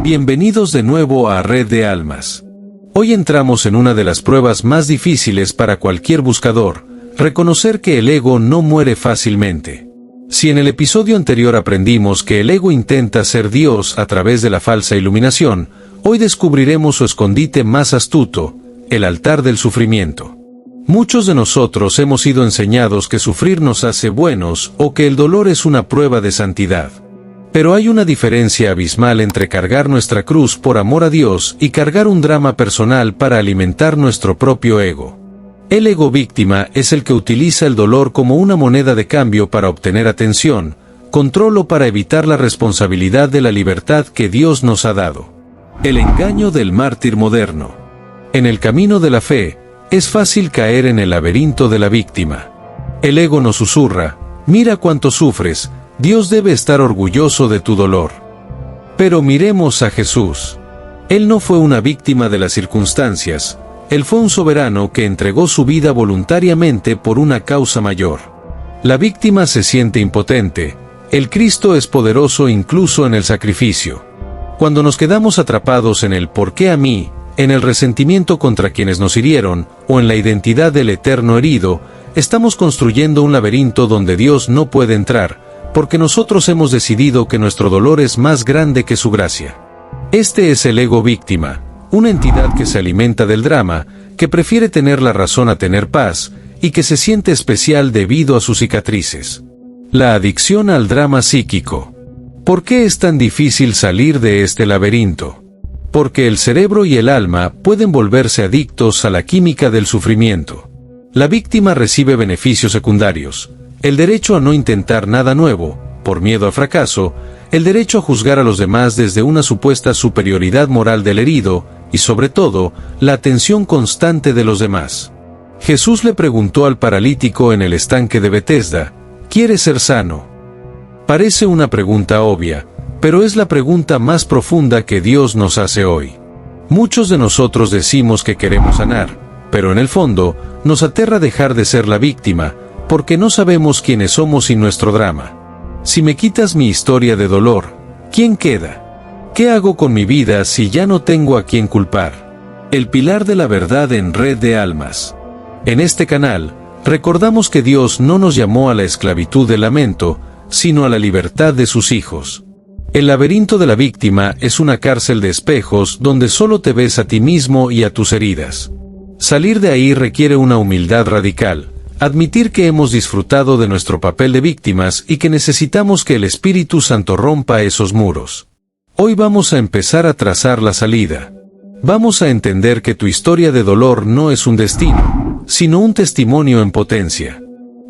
Bienvenidos de nuevo a Red de Almas. Hoy entramos en una de las pruebas más difíciles para cualquier buscador, reconocer que el ego no muere fácilmente. Si en el episodio anterior aprendimos que el ego intenta ser Dios a través de la falsa iluminación, hoy descubriremos su escondite más astuto, el altar del sufrimiento. Muchos de nosotros hemos sido enseñados que sufrir nos hace buenos o que el dolor es una prueba de santidad. Pero hay una diferencia abismal entre cargar nuestra cruz por amor a Dios y cargar un drama personal para alimentar nuestro propio ego. El ego víctima es el que utiliza el dolor como una moneda de cambio para obtener atención, control o para evitar la responsabilidad de la libertad que Dios nos ha dado. El engaño del mártir moderno. En el camino de la fe, es fácil caer en el laberinto de la víctima. El ego nos susurra: mira cuánto sufres, Dios debe estar orgulloso de tu dolor. Pero miremos a Jesús. Él no fue una víctima de las circunstancias, Él fue un soberano que entregó su vida voluntariamente por una causa mayor. La víctima se siente impotente, el Cristo es poderoso incluso en el sacrificio. Cuando nos quedamos atrapados en el ¿por qué a mí?, en el resentimiento contra quienes nos hirieron, o en la identidad del eterno herido, estamos construyendo un laberinto donde Dios no puede entrar, porque nosotros hemos decidido que nuestro dolor es más grande que su gracia. Este es el ego víctima, una entidad que se alimenta del drama, que prefiere tener la razón a tener paz, y que se siente especial debido a sus cicatrices. La adicción al drama psíquico. ¿Por qué es tan difícil salir de este laberinto? Porque el cerebro y el alma pueden volverse adictos a la química del sufrimiento. La víctima recibe beneficios secundarios: el derecho a no intentar nada nuevo, por miedo al fracaso, el derecho a juzgar a los demás desde una supuesta superioridad moral del herido, y sobre todo, la atención constante de los demás. Jesús le preguntó al paralítico en el estanque de Betesda: ¿quieres ser sano? Parece una pregunta obvia, pero es la pregunta más profunda que Dios nos hace hoy. Muchos de nosotros decimos que queremos sanar, pero en el fondo, nos aterra dejar de ser la víctima, porque no sabemos quiénes somos sin nuestro drama. Si me quitas mi historia de dolor, ¿quién queda? ¿Qué hago con mi vida si ya no tengo a quién culpar? El pilar de la verdad en Red de Almas. En este canal, recordamos que Dios no nos llamó a la esclavitud del lamento, sino a la libertad de sus hijos. El laberinto de la víctima es una cárcel de espejos donde solo te ves a ti mismo y a tus heridas. Salir de ahí requiere una humildad radical. Admitir que hemos disfrutado de nuestro papel de víctimas y que necesitamos que el Espíritu Santo rompa esos muros. Hoy vamos a empezar a trazar la salida. Vamos a entender que tu historia de dolor no es un destino, sino un testimonio en potencia.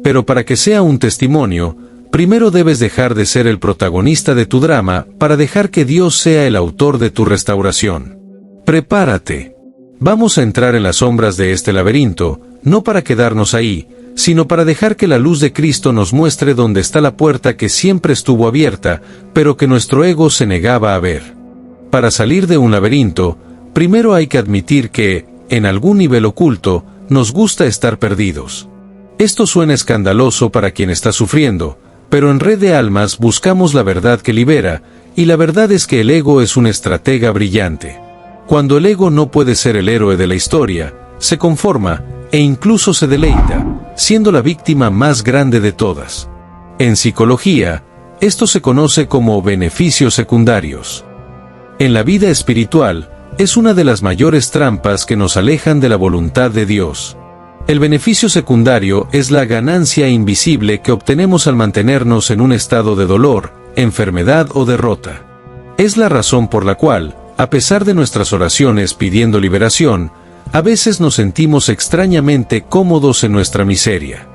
Pero para que sea un testimonio, primero debes dejar de ser el protagonista de tu drama para dejar que Dios sea el autor de tu restauración. Prepárate. Vamos a entrar en las sombras de este laberinto, no para quedarnos ahí, sino para dejar que la luz de Cristo nos muestre dónde está la puerta que siempre estuvo abierta, pero que nuestro ego se negaba a ver. Para salir de un laberinto, primero hay que admitir que, en algún nivel oculto, nos gusta estar perdidos. Esto suena escandaloso para quien está sufriendo, pero en Red de Almas buscamos la verdad que libera, y la verdad es que el ego es un estratega brillante. Cuando el ego no puede ser el héroe de la historia, se conforma, e incluso se deleita, siendo la víctima más grande de todas. En psicología, esto se conoce como beneficios secundarios. En la vida espiritual, es una de las mayores trampas que nos alejan de la voluntad de Dios. El beneficio secundario es la ganancia invisible que obtenemos al mantenernos en un estado de dolor, enfermedad o derrota. Es la razón por la cual, a pesar de nuestras oraciones pidiendo liberación, a veces nos sentimos extrañamente cómodos en nuestra miseria.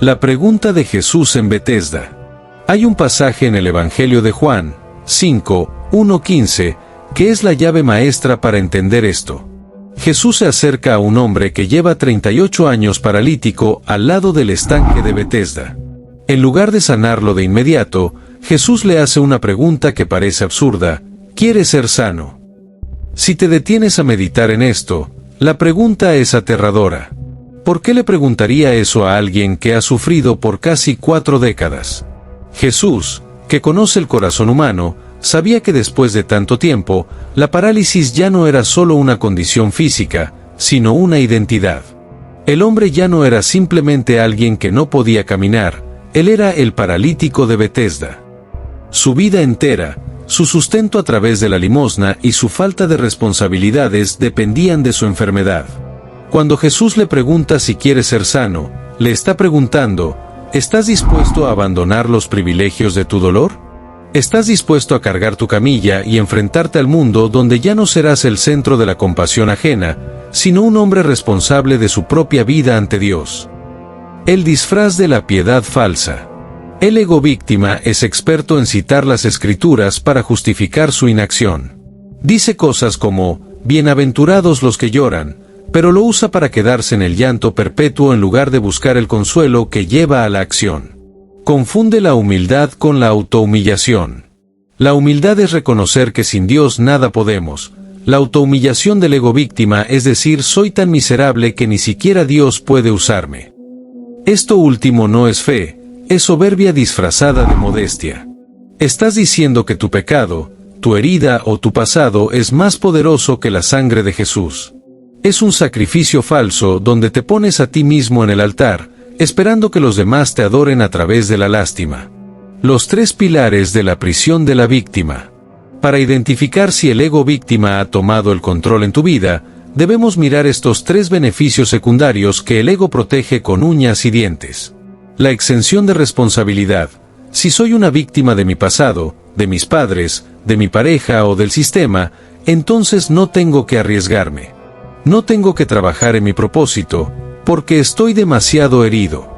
La pregunta de Jesús en Betesda. Hay un pasaje en el Evangelio de Juan, 5:1-15, que es la llave maestra para entender esto. Jesús se acerca a un hombre que lleva 38 años paralítico al lado del estanque de Betesda. En lugar de sanarlo de inmediato, Jesús le hace una pregunta que parece absurda: ¿quieres ser sano? Si te detienes a meditar en esto, la pregunta es aterradora. ¿Por qué le preguntaría eso a alguien que ha sufrido por casi 4 décadas? Jesús, que conoce el corazón humano, sabía que después de tanto tiempo, la parálisis ya no era solo una condición física, sino una identidad. El hombre ya no era simplemente alguien que no podía caminar, él era el paralítico de Betesda. Su vida entera, su sustento a través de la limosna y su falta de responsabilidades dependían de su enfermedad. Cuando Jesús le pregunta si quiere ser sano, le está preguntando, ¿estás dispuesto a abandonar los privilegios de tu dolor? ¿Estás dispuesto a cargar tu camilla y enfrentarte al mundo donde ya no serás el centro de la compasión ajena, sino un hombre responsable de su propia vida ante Dios? El disfraz de la piedad falsa. El ego víctima es experto en citar las Escrituras para justificar su inacción. Dice cosas como, bienaventurados los que lloran, pero lo usa para quedarse en el llanto perpetuo en lugar de buscar el consuelo que lleva a la acción. Confunde la humildad con la autohumillación. La humildad es reconocer que sin Dios nada podemos. La autohumillación del ego víctima es decir, soy tan miserable que ni siquiera Dios puede usarme. Esto último no es fe, es soberbia disfrazada de modestia. Estás diciendo que tu pecado, tu herida o tu pasado es más poderoso que la sangre de Jesús. Es un sacrificio falso donde te pones a ti mismo en el altar, esperando que los demás te adoren a través de la lástima. Los 3 pilares de la prisión de la víctima. Para identificar si el ego víctima ha tomado el control en tu vida, debemos mirar estos 3 beneficios secundarios que el ego protege con uñas y dientes. La exención de responsabilidad. Si soy una víctima de mi pasado, de mis padres, de mi pareja o del sistema, entonces no tengo que arriesgarme. No tengo que trabajar en mi propósito, porque estoy demasiado herido.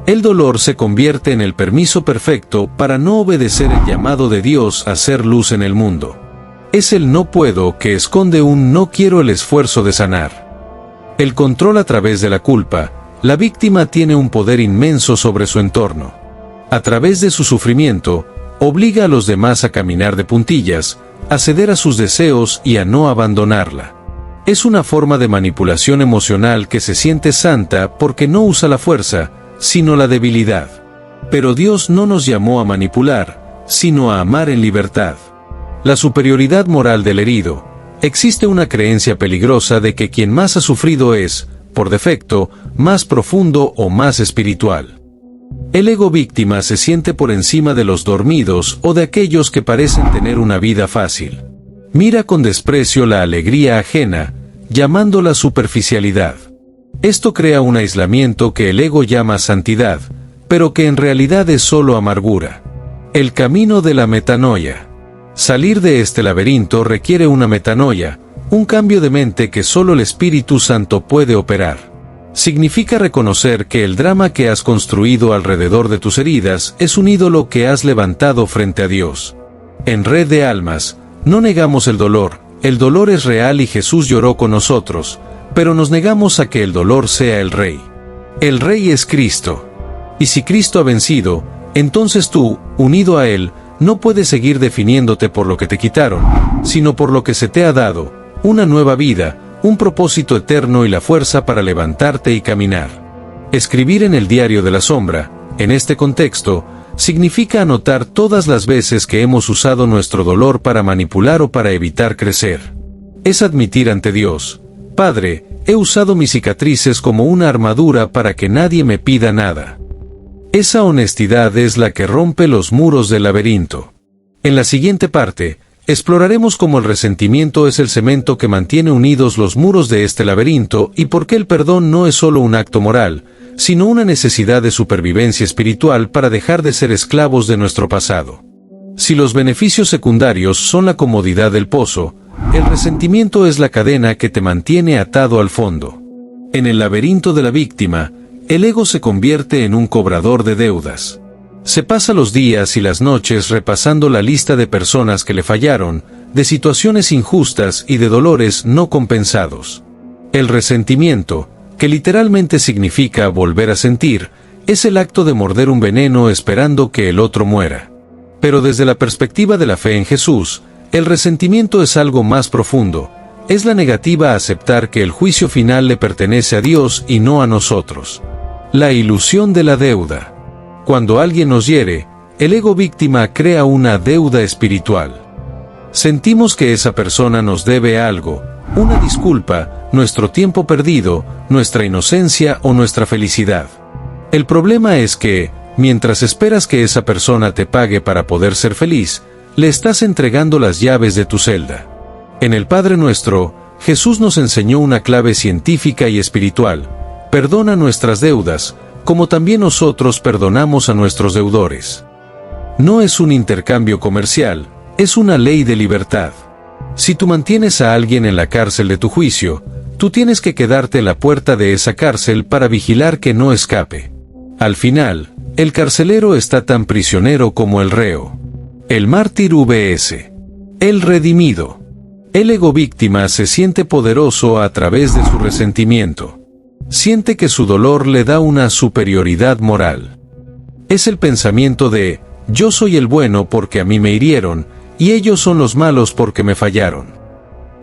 El dolor se convierte en el permiso perfecto para no obedecer el llamado de Dios a hacer luz en el mundo. Es el no puedo que esconde un no quiero el esfuerzo de sanar. El control a través de la culpa. La víctima tiene un poder inmenso sobre su entorno. A través de su sufrimiento, obliga a los demás a caminar de puntillas, a ceder a sus deseos y a no abandonarla. Es una forma de manipulación emocional que se siente santa porque no usa la fuerza, sino la debilidad. Pero Dios no nos llamó a manipular, sino a amar en libertad. La superioridad moral del herido. Existe una creencia peligrosa de que quien más ha sufrido es, por defecto, más profundo o más espiritual. El ego víctima se siente por encima de los dormidos o de aquellos que parecen tener una vida fácil. Mira con desprecio la alegría ajena, llamándola superficialidad. Esto crea un aislamiento que el ego llama santidad, pero que en realidad es solo amargura. El camino de la metanoia. Salir de este laberinto requiere una metanoia, un cambio de mente que solo el Espíritu Santo puede operar. Significa reconocer que el drama que has construido alrededor de tus heridas es un ídolo que has levantado frente a Dios. En Red de Almas, no negamos el dolor es real y Jesús lloró con nosotros, pero nos negamos a que el dolor sea el Rey. El Rey es Cristo. Y si Cristo ha vencido, entonces tú, unido a Él, no puedes seguir definiéndote por lo que te quitaron, sino por lo que se te ha dado, una nueva vida, un propósito eterno y la fuerza para levantarte y caminar. Escribir en el diario de la sombra, en este contexto, significa anotar todas las veces que hemos usado nuestro dolor para manipular o para evitar crecer. Es admitir ante Dios, Padre, he usado mis cicatrices como una armadura para que nadie me pida nada. Esa honestidad es la que rompe los muros del laberinto. En la siguiente parte, exploraremos cómo el resentimiento es el cemento que mantiene unidos los muros de este laberinto y por qué el perdón no es solo un acto moral, sino una necesidad de supervivencia espiritual para dejar de ser esclavos de nuestro pasado. Si los beneficios secundarios son la comodidad del pozo, el resentimiento es la cadena que te mantiene atado al fondo. En el laberinto de la víctima, el ego se convierte en un cobrador de deudas. Se pasa los días y las noches repasando la lista de personas que le fallaron, de situaciones injustas y de dolores no compensados. El resentimiento, que literalmente significa volver a sentir, es el acto de morder un veneno esperando que el otro muera. Pero desde la perspectiva de la fe en Jesús, el resentimiento es algo más profundo, es la negativa a aceptar que el juicio final le pertenece a Dios y no a nosotros. La ilusión de la deuda. Cuando alguien nos hiere, el ego víctima crea una deuda espiritual. Sentimos que esa persona nos debe algo, una disculpa, nuestro tiempo perdido, nuestra inocencia o nuestra felicidad. El problema es que, mientras esperas que esa persona te pague para poder ser feliz, le estás entregando las llaves de tu celda. En el Padre Nuestro, Jesús nos enseñó una clave científica y espiritual: perdona nuestras deudas, como también nosotros perdonamos a nuestros deudores. No es un intercambio comercial, es una ley de libertad. Si tú mantienes a alguien en la cárcel de tu juicio, tú tienes que quedarte en la puerta de esa cárcel para vigilar que no escape. Al final, el carcelero está tan prisionero como el reo. El mártir vs. el redimido. El ego víctima se siente poderoso a través de su resentimiento. Siente que su dolor le da una superioridad moral. Es el pensamiento de, yo soy el bueno porque a mí me hirieron, y ellos son los malos porque me fallaron.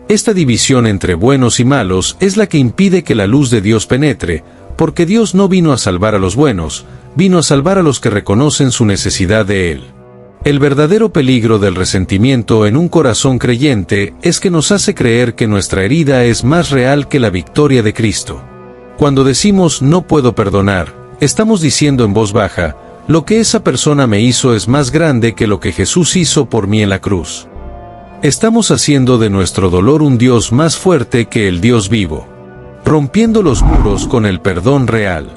Esta división entre buenos y malos es la que impide que la luz de Dios penetre, porque Dios no vino a salvar a los buenos, vino a salvar a los que reconocen su necesidad de Él. El verdadero peligro del resentimiento en un corazón creyente es que nos hace creer que nuestra herida es más real que la victoria de Cristo. Cuando decimos no puedo perdonar, estamos diciendo en voz baja, lo que esa persona me hizo es más grande que lo que Jesús hizo por mí en la cruz. Estamos haciendo de nuestro dolor un Dios más fuerte que el Dios vivo, rompiendo los muros con el perdón real.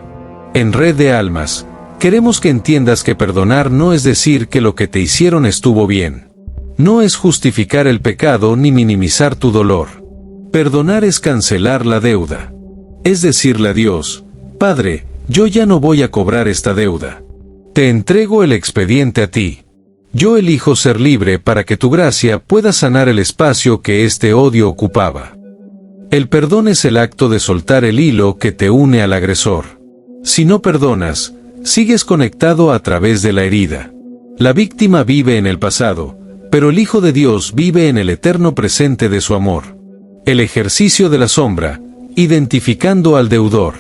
En Red de Almas, queremos que entiendas que perdonar no es decir que lo que te hicieron estuvo bien. No es justificar el pecado ni minimizar tu dolor. Perdonar es cancelar la deuda. Es decirle a Dios, Padre, yo ya no voy a cobrar esta deuda. Te entrego el expediente a ti. Yo elijo ser libre para que tu gracia pueda sanar el espacio que este odio ocupaba. El perdón es el acto de soltar el hilo que te une al agresor. Si no perdonas, sigues conectado a través de la herida. La víctima vive en el pasado, pero el Hijo de Dios vive en el eterno presente de su amor. El ejercicio de la sombra, identificando al deudor.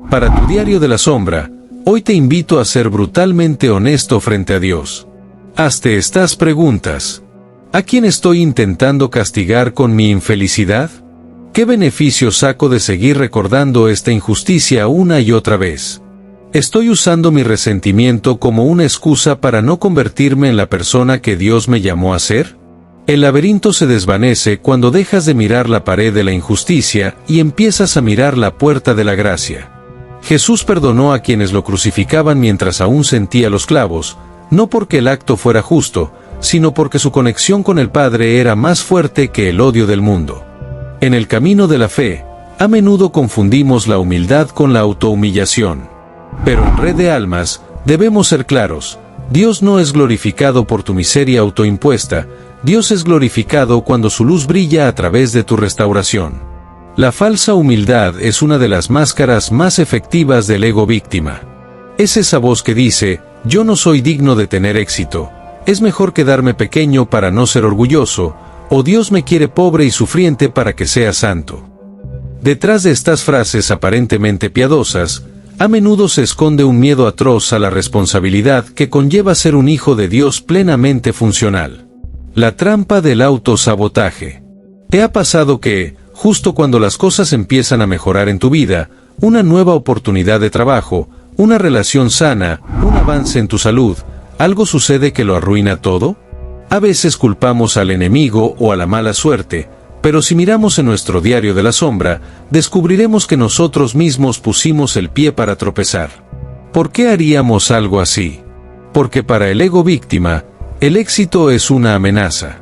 Para tu diario de la sombra, hoy te invito a ser brutalmente honesto frente a Dios. Hazte estas preguntas. ¿A quién estoy intentando castigar con mi infelicidad? ¿Qué beneficio saco de seguir recordando esta injusticia una y otra vez? ¿Estoy usando mi resentimiento como una excusa para no convertirme en la persona que Dios me llamó a ser? El laberinto se desvanece cuando dejas de mirar la pared de la injusticia y empiezas a mirar la puerta de la gracia. Jesús perdonó a quienes lo crucificaban mientras aún sentía los clavos, no porque el acto fuera justo, sino porque su conexión con el Padre era más fuerte que el odio del mundo. En el camino de la fe, a menudo confundimos la humildad con la autohumillación. Pero en Red de Almas, debemos ser claros, Dios no es glorificado por tu miseria autoimpuesta, Dios es glorificado cuando su luz brilla a través de tu restauración. La falsa humildad es una de las máscaras más efectivas del ego víctima. Es esa voz que dice, yo no soy digno de tener éxito, es mejor quedarme pequeño para no ser orgulloso, o Dios me quiere pobre y sufriente para que sea santo. Detrás de estas frases aparentemente piadosas, a menudo se esconde un miedo atroz a la responsabilidad que conlleva ser un hijo de Dios plenamente funcional. La trampa del autosabotaje. ¿Te ha pasado que, justo cuando las cosas empiezan a mejorar en tu vida, una nueva oportunidad de trabajo, una relación sana, un avance en tu salud, algo sucede que lo arruina todo? A veces culpamos al enemigo o a la mala suerte, pero si miramos en nuestro diario de la sombra, descubriremos que nosotros mismos pusimos el pie para tropezar. ¿Por qué haríamos algo así? Porque para el ego víctima, el éxito es una amenaza.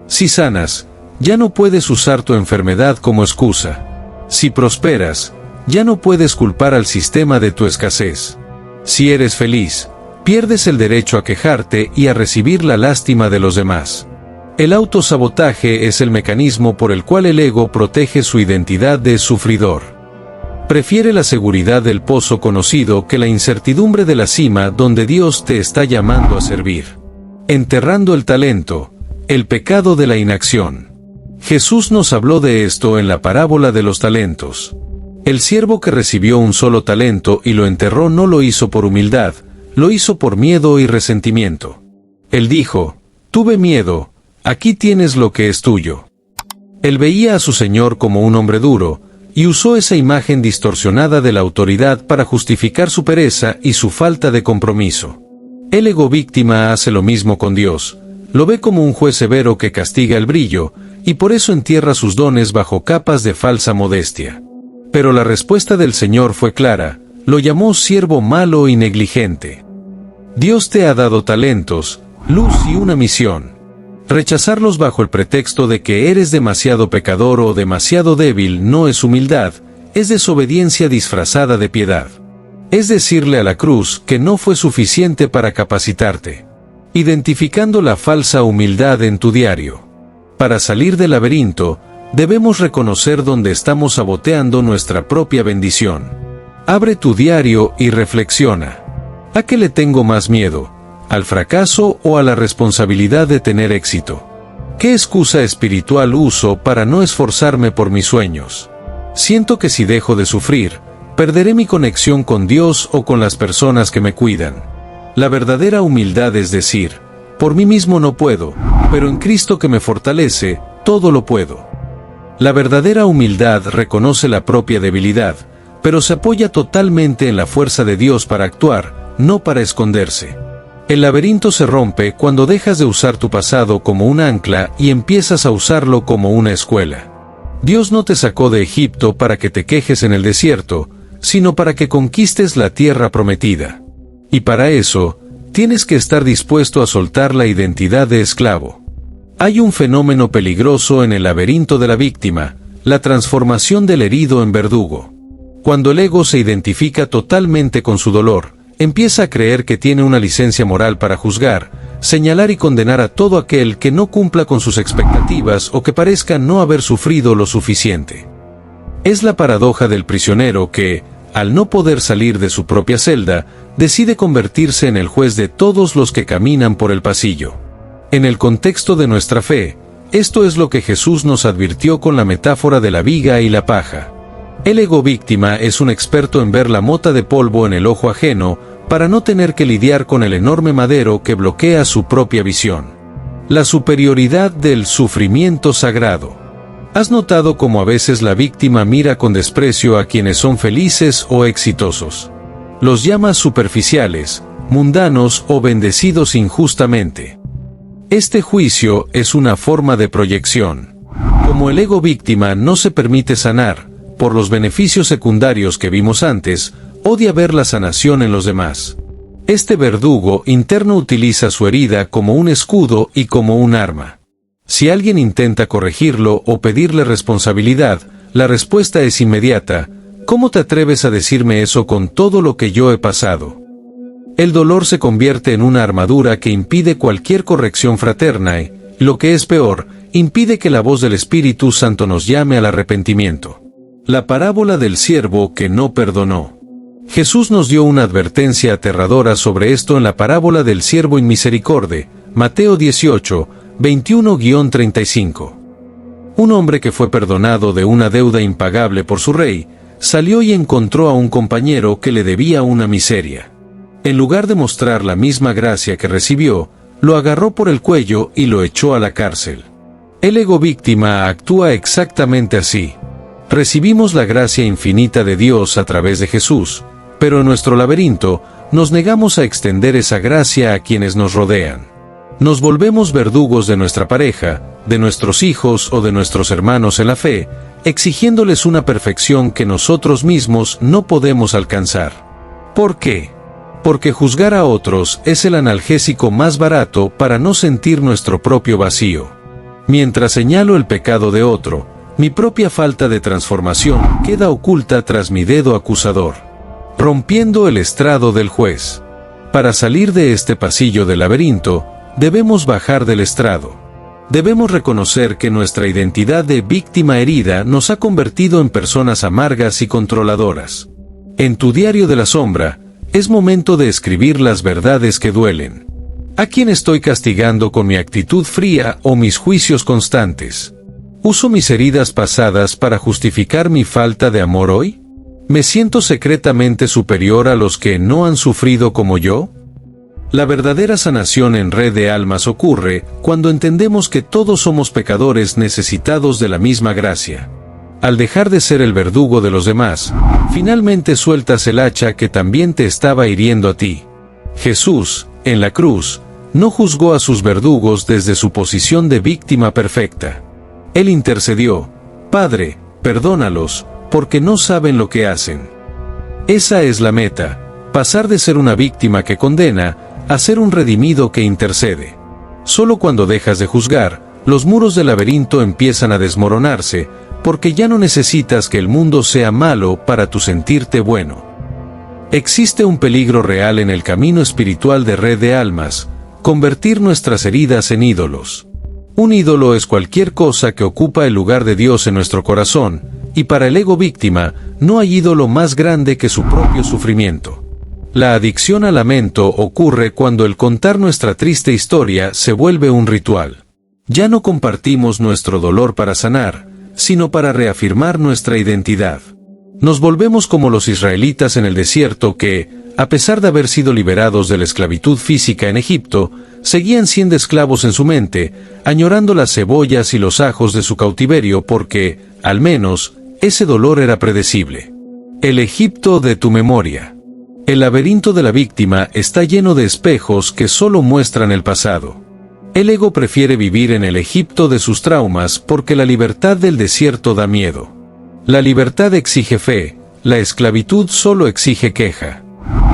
Si sanas, ya no puedes usar tu enfermedad como excusa. Si prosperas, ya no puedes culpar al sistema de tu escasez. Si eres feliz, pierdes el derecho a quejarte y a recibir la lástima de los demás. El autosabotaje es el mecanismo por el cual el ego protege su identidad de sufridor. Prefiere la seguridad del pozo conocido que la incertidumbre de la cima donde Dios te está llamando a servir. Enterrando el talento, el pecado de la inacción. Jesús nos habló de esto en la parábola de los talentos. El siervo que recibió un solo talento y lo enterró no lo hizo por humildad, lo hizo por miedo y resentimiento. Él dijo: tuve miedo, aquí tienes lo que es tuyo. Él veía a su Señor como un hombre duro, y usó esa imagen distorsionada de la autoridad para justificar su pereza y su falta de compromiso. El ego víctima hace lo mismo con Dios, lo ve como un juez severo que castiga el brillo, y por eso entierra sus dones bajo capas de falsa modestia. Pero la respuesta del Señor fue clara, lo llamó siervo malo y negligente. Dios te ha dado talentos, luz y una misión. Rechazarlos bajo el pretexto de que eres demasiado pecador o demasiado débil no es humildad, es desobediencia disfrazada de piedad. Es decirle a la cruz que no fue suficiente para capacitarte. Identificando la falsa humildad en tu diario. Para salir del laberinto, debemos reconocer dónde estamos saboteando nuestra propia bendición. Abre tu diario y reflexiona. ¿A qué le tengo más miedo? ¿Al fracaso o a la responsabilidad de tener éxito? ¿Qué excusa espiritual uso para no esforzarme por mis sueños? Siento que si dejo de sufrir, perderé mi conexión con Dios o con las personas que me cuidan. La verdadera humildad es decir, por mí mismo no puedo, pero en Cristo que me fortalece, todo lo puedo. La verdadera humildad reconoce la propia debilidad, pero se apoya totalmente en la fuerza de Dios para actuar, no para esconderse. El laberinto se rompe cuando dejas de usar tu pasado como un ancla y empiezas a usarlo como una escuela. Dios no te sacó de Egipto para que te quejes en el desierto, sino para que conquistes la tierra prometida. Y para eso, tienes que estar dispuesto a soltar la identidad de esclavo. Hay un fenómeno peligroso en el laberinto de la víctima, la transformación del herido en verdugo. Cuando el ego se identifica totalmente con su dolor, empieza a creer que tiene una licencia moral para juzgar, señalar y condenar a todo aquel que no cumpla con sus expectativas o que parezca no haber sufrido lo suficiente. Es la paradoja del prisionero que, al no poder salir de su propia celda, decide convertirse en el juez de todos los que caminan por el pasillo. En el contexto de nuestra fe, esto es lo que Jesús nos advirtió con la metáfora de la viga y la paja. El ego víctima es un experto en ver la mota de polvo en el ojo ajeno para no tener que lidiar con el enorme madero que bloquea su propia visión. La superioridad del sufrimiento sagrado. ¿Has notado cómo a veces la víctima mira con desprecio a quienes son felices o exitosos? Los llama superficiales, mundanos o bendecidos injustamente. Este juicio es una forma de proyección. Como el ego víctima no se permite sanar, por los beneficios secundarios que vimos antes, odia ver la sanación en los demás. Este verdugo interno utiliza su herida como un escudo y como un arma. Si alguien intenta corregirlo o pedirle responsabilidad, la respuesta es inmediata: ¿cómo te atreves a decirme eso con todo lo que yo he pasado? El dolor se convierte en una armadura que impide cualquier corrección fraterna y, lo que es peor, impide que la voz del Espíritu Santo nos llame al arrepentimiento. La parábola del siervo que no perdonó. Jesús nos dio una advertencia aterradora sobre esto en la parábola del siervo inmisericordia, Mateo 18, 21-35. Un hombre que fue perdonado de una deuda impagable por su rey, salió y encontró a un compañero que le debía una miseria. En lugar de mostrar la misma gracia que recibió, lo agarró por el cuello y lo echó a la cárcel. El ego víctima actúa exactamente así. Recibimos la gracia infinita de Dios a través de Jesús, pero en nuestro laberinto, nos negamos a extender esa gracia a quienes nos rodean. Nos volvemos verdugos de nuestra pareja, de nuestros hijos o de nuestros hermanos en la fe, exigiéndoles una perfección que nosotros mismos no podemos alcanzar. ¿Por qué? Porque juzgar a otros es el analgésico más barato para no sentir nuestro propio vacío. Mientras señalo el pecado de otro, mi propia falta de transformación queda oculta tras mi dedo acusador, rompiendo el estrado del juez. Para salir de este pasillo del laberinto, debemos bajar del estrado. Debemos reconocer que nuestra identidad de víctima herida nos ha convertido en personas amargas y controladoras. En tu diario de la sombra, es momento de escribir las verdades que duelen. ¿A quién estoy castigando con mi actitud fría o mis juicios constantes? ¿Uso mis heridas pasadas para justificar mi falta de amor hoy? ¿Me siento secretamente superior a los que no han sufrido como yo? La verdadera sanación en Red de Almas ocurre cuando entendemos que todos somos pecadores necesitados de la misma gracia. Al dejar de ser el verdugo de los demás, finalmente sueltas el hacha que también te estaba hiriendo a ti. Jesús, en la cruz, no juzgó a sus verdugos desde su posición de víctima perfecta. Él intercedió: Padre, perdónalos, porque no saben lo que hacen. Esa es la meta, pasar de ser una víctima que condena a ser un redimido que intercede. Solo cuando dejas de juzgar, los muros del laberinto empiezan a desmoronarse, porque ya no necesitas que el mundo sea malo para tu sentirte bueno. Existe un peligro real en el camino espiritual de Red de Almas: convertir nuestras heridas en ídolos. Un ídolo es cualquier cosa que ocupa el lugar de Dios en nuestro corazón, y para el ego víctima, no hay ídolo más grande que su propio sufrimiento. La adicción al lamento ocurre cuando el contar nuestra triste historia se vuelve un ritual. Ya no compartimos nuestro dolor para sanar, sino para reafirmar nuestra identidad. Nos volvemos como los israelitas en el desierto que, a pesar de haber sido liberados de la esclavitud física en Egipto, seguían siendo esclavos en su mente, añorando las cebollas y los ajos de su cautiverio porque, al menos, ese dolor era predecible. El Egipto de tu memoria. El laberinto de la víctima está lleno de espejos que solo muestran el pasado. El ego prefiere vivir en el Egipto de sus traumas porque la libertad del desierto da miedo. La libertad exige fe, la esclavitud solo exige queja.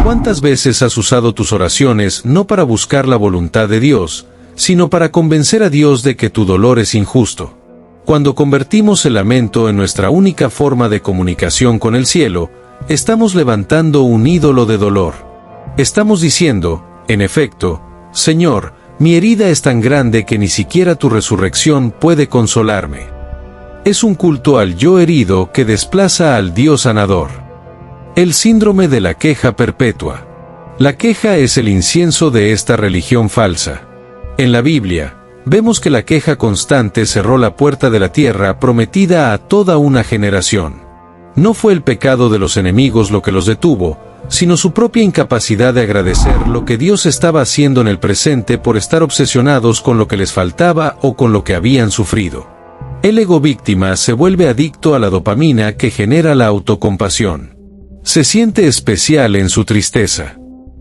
¿Cuántas veces has usado tus oraciones no para buscar la voluntad de Dios, sino para convencer a Dios de que tu dolor es injusto? Cuando convertimos el lamento en nuestra única forma de comunicación con el cielo, estamos levantando un ídolo de dolor. Estamos diciendo, en efecto: Señor, mi herida es tan grande que ni siquiera tu resurrección puede consolarme. Es un culto al yo herido que desplaza al Dios sanador. El síndrome de la queja perpetua. La queja es el incienso de esta religión falsa. En la Biblia, vemos que la queja constante cerró la puerta de la tierra prometida a toda una generación. No fue el pecado de los enemigos lo que los detuvo, sino su propia incapacidad de agradecer lo que Dios estaba haciendo en el presente por estar obsesionados con lo que les faltaba o con lo que habían sufrido. El ego víctima se vuelve adicto a la dopamina que genera la autocompasión. Se siente especial en su tristeza.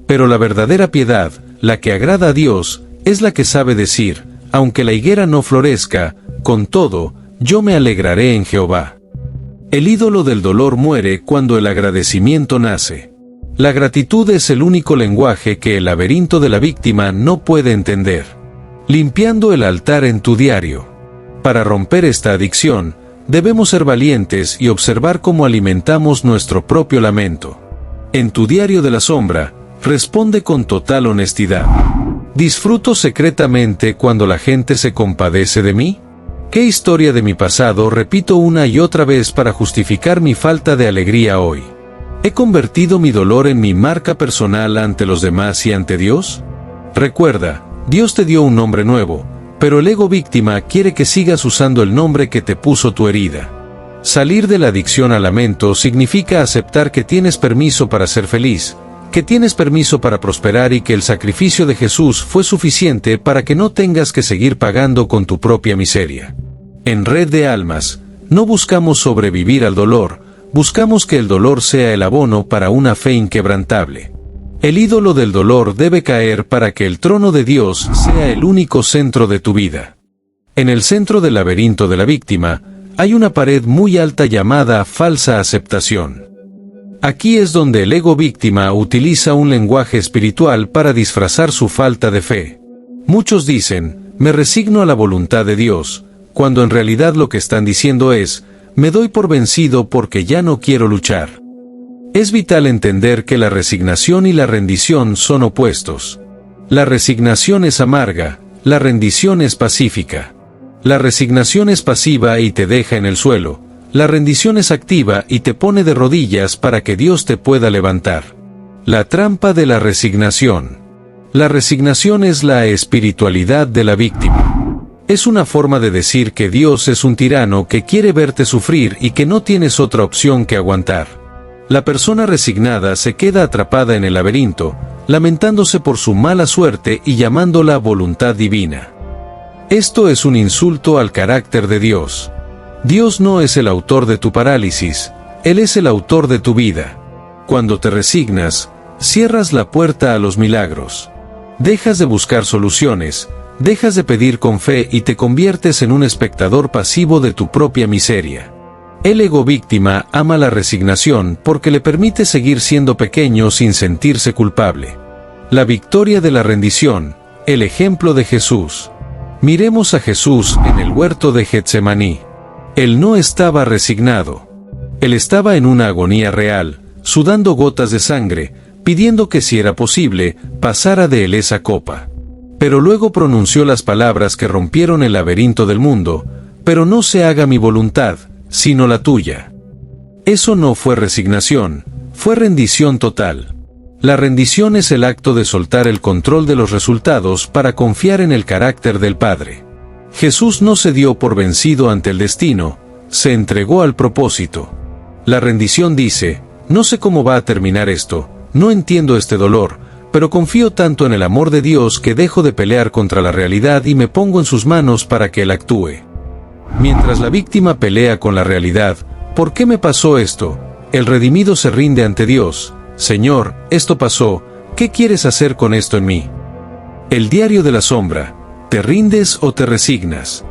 Pero la verdadera piedad, la que agrada a Dios, es la que sabe decir: aunque la higuera no florezca, con todo, yo me alegraré en Jehová. El ídolo del dolor muere cuando el agradecimiento nace. La gratitud es el único lenguaje que el laberinto de la víctima no puede entender. Limpiando el altar en tu diario. Para romper esta adicción, debemos ser valientes y observar cómo alimentamos nuestro propio lamento. En tu diario de la sombra, responde con total honestidad: ¿disfruto secretamente cuando la gente se compadece de mí? ¿Qué historia de mi pasado repito una y otra vez para justificar mi falta de alegría hoy? ¿He convertido mi dolor en mi marca personal ante los demás y ante Dios? Recuerda, Dios te dio un nombre nuevo, pero el ego víctima quiere que sigas usando el nombre que te puso tu herida. Salir de la adicción al lamento significa aceptar que tienes permiso para ser feliz, que tienes permiso para prosperar y que el sacrificio de Jesús fue suficiente para que no tengas que seguir pagando con tu propia miseria. En Red de Almas, no buscamos sobrevivir al dolor, buscamos que el dolor sea el abono para una fe inquebrantable. El ídolo del dolor debe caer para que el trono de Dios sea el único centro de tu vida. En el centro del laberinto de la víctima, hay una pared muy alta llamada falsa aceptación. Aquí es donde el ego víctima utiliza un lenguaje espiritual para disfrazar su falta de fe. Muchos dicen: me resigno a la voluntad de Dios, cuando en realidad lo que están diciendo es: me doy por vencido porque ya no quiero luchar. Es vital entender que la resignación y la rendición son opuestos. La resignación es amarga, la rendición es pacífica. La resignación es pasiva y te deja en el suelo. La rendición es activa y te pone de rodillas para que Dios te pueda levantar. La trampa de la resignación. La resignación es la espiritualidad de la víctima. Es una forma de decir que Dios es un tirano que quiere verte sufrir y que no tienes otra opción que aguantar. La persona resignada se queda atrapada en el laberinto, lamentándose por su mala suerte y llamándola voluntad divina. Esto es un insulto al carácter de Dios. Dios no es el autor de tu parálisis, Él es el autor de tu vida. Cuando te resignas, cierras la puerta a los milagros. Dejas de buscar soluciones, dejas de pedir con fe y te conviertes en un espectador pasivo de tu propia miseria. El ego víctima ama la resignación porque le permite seguir siendo pequeño sin sentirse culpable. La victoria de la rendición, el ejemplo de Jesús. Miremos a Jesús en el huerto de Getsemaní. Él no estaba resignado. Él estaba en una agonía real, sudando gotas de sangre, pidiendo que si era posible, pasara de él esa copa. Pero luego pronunció las palabras que rompieron el laberinto del mundo: pero no se haga mi voluntad, sino la tuya. Eso no fue resignación, fue rendición total. La rendición es el acto de soltar el control de los resultados para confiar en el carácter del Padre. Jesús no se dio por vencido ante el destino, se entregó al propósito. La rendición dice: no sé cómo va a terminar esto, no entiendo este dolor, pero confío tanto en el amor de Dios que dejo de pelear contra la realidad y me pongo en sus manos para que Él actúe. Mientras la víctima pelea con la realidad: ¿por qué me pasó esto?, el redimido se rinde ante Dios: Señor, esto pasó, ¿qué quieres hacer con esto en mí? El diario de la sombra: ¿te rindes o te resignas?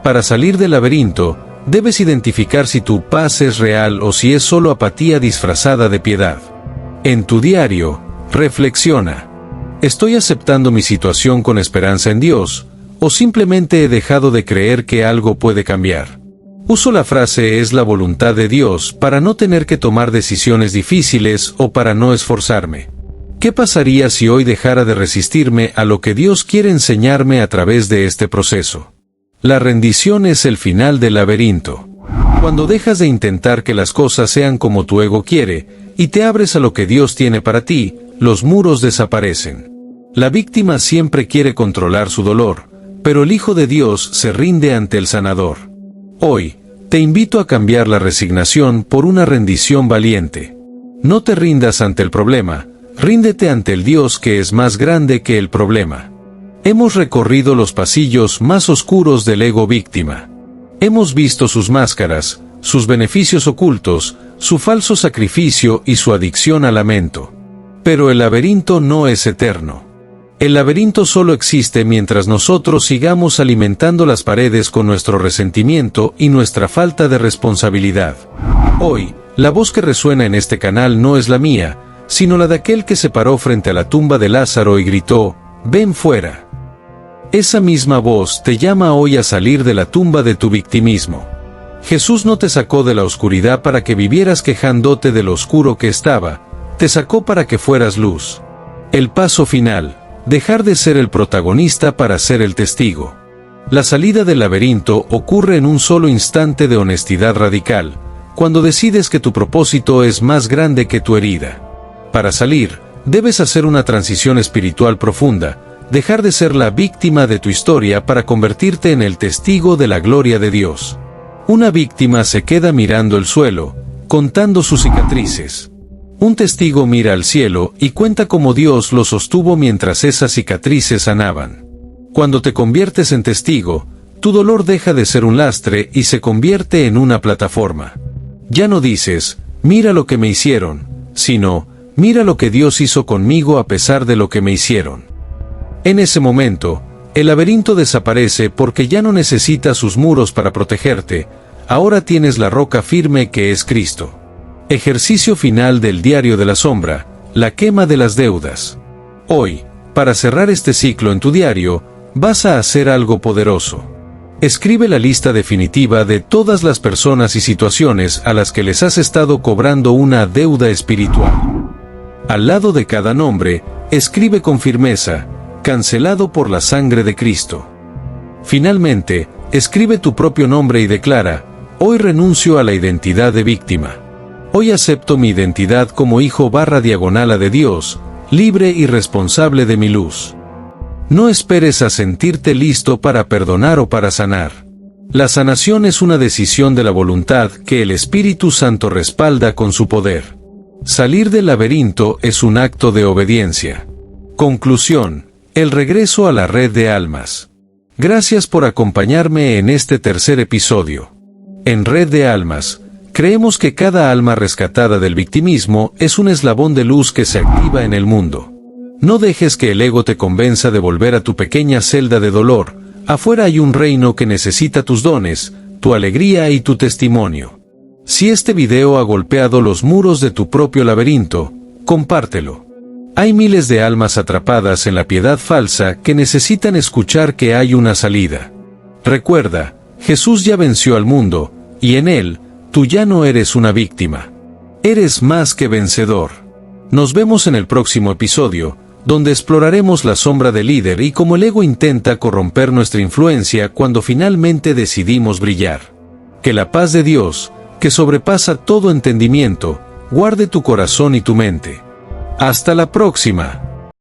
Para salir del laberinto, debes identificar si tu paz es real o si es solo apatía disfrazada de piedad. En tu diario, reflexiona: ¿estoy aceptando mi situación con esperanza en Dios, o simplemente he dejado de creer que algo puede cambiar? Uso la frase "es la voluntad de Dios" para no tener que tomar decisiones difíciles o para no esforzarme. ¿Qué pasaría si hoy dejara de resistirme a lo que Dios quiere enseñarme a través de este proceso? La rendición es el final del laberinto. Cuando dejas de intentar que las cosas sean como tu ego quiere, y te abres a lo que Dios tiene para ti, los muros desaparecen. La víctima siempre quiere controlar su dolor, pero el Hijo de Dios se rinde ante el sanador. Hoy, te invito a cambiar la resignación por una rendición valiente. No te rindas ante el problema, ríndete ante el Dios que es más grande que el problema. Hemos recorrido los pasillos más oscuros del ego víctima. Hemos visto sus máscaras, sus beneficios ocultos, su falso sacrificio y su adicción al lamento. Pero el laberinto no es eterno. El laberinto solo existe mientras nosotros sigamos alimentando las paredes con nuestro resentimiento y nuestra falta de responsabilidad. Hoy, la voz que resuena en este canal no es la mía, sino la de aquel que se paró frente a la tumba de Lázaro y gritó: «Ven fuera». Esa misma voz te llama hoy a salir de la tumba de tu victimismo. Jesús no te sacó de la oscuridad para que vivieras quejándote de lo oscuro que estaba, te sacó para que fueras luz. El paso final: dejar de ser el protagonista para ser el testigo. La salida del laberinto ocurre en un solo instante de honestidad radical, cuando decides que tu propósito es más grande que tu herida. Para salir, debes hacer una transición espiritual profunda, dejar de ser la víctima de tu historia para convertirte en el testigo de la gloria de Dios. Una víctima se queda mirando el suelo, contando sus cicatrices. Un testigo mira al cielo y cuenta cómo Dios lo sostuvo mientras esas cicatrices sanaban. Cuando te conviertes en testigo, tu dolor deja de ser un lastre y se convierte en una plataforma. Ya no dices: «mira lo que me hicieron», sino: «mira lo que Dios hizo conmigo a pesar de lo que me hicieron». En ese momento, el laberinto desaparece porque ya no necesitas sus muros para protegerte, ahora tienes la roca firme que es Cristo. Ejercicio final del diario de la sombra: la quema de las deudas. Hoy, para cerrar este ciclo en tu diario, vas a hacer algo poderoso. Escribe la lista definitiva de todas las personas y situaciones a las que les has estado cobrando una deuda espiritual. Al lado de cada nombre, escribe con firmeza: cancelado por la sangre de Cristo. Finalmente, escribe tu propio nombre y declara: hoy renuncio a la identidad de víctima. Hoy acepto mi identidad como hijo/diagonal de Dios, libre y responsable de mi luz. No esperes a sentirte listo para perdonar o para sanar. La sanación es una decisión de la voluntad que el Espíritu Santo respalda con su poder. Salir del laberinto es un acto de obediencia. Conclusión: el regreso a la red de almas. Gracias por acompañarme en este tercer episodio. En Red de Almas, creemos que cada alma rescatada del victimismo es un eslabón de luz que se activa en el mundo. No dejes que el ego te convenza de volver a tu pequeña celda de dolor. Afuera hay un reino que necesita tus dones, tu alegría y tu testimonio. Si este video ha golpeado los muros de tu propio laberinto, compártelo. Hay miles de almas atrapadas en la piedad falsa que necesitan escuchar que hay una salida. Recuerda, Jesús ya venció al mundo, y en él, tú ya no eres una víctima. Eres más que vencedor. Nos vemos en el próximo episodio, donde exploraremos la sombra del líder y cómo el ego intenta corromper nuestra influencia cuando finalmente decidimos brillar. Que la paz de Dios, que sobrepasa todo entendimiento, guarde tu corazón y tu mente. ¡Hasta la próxima!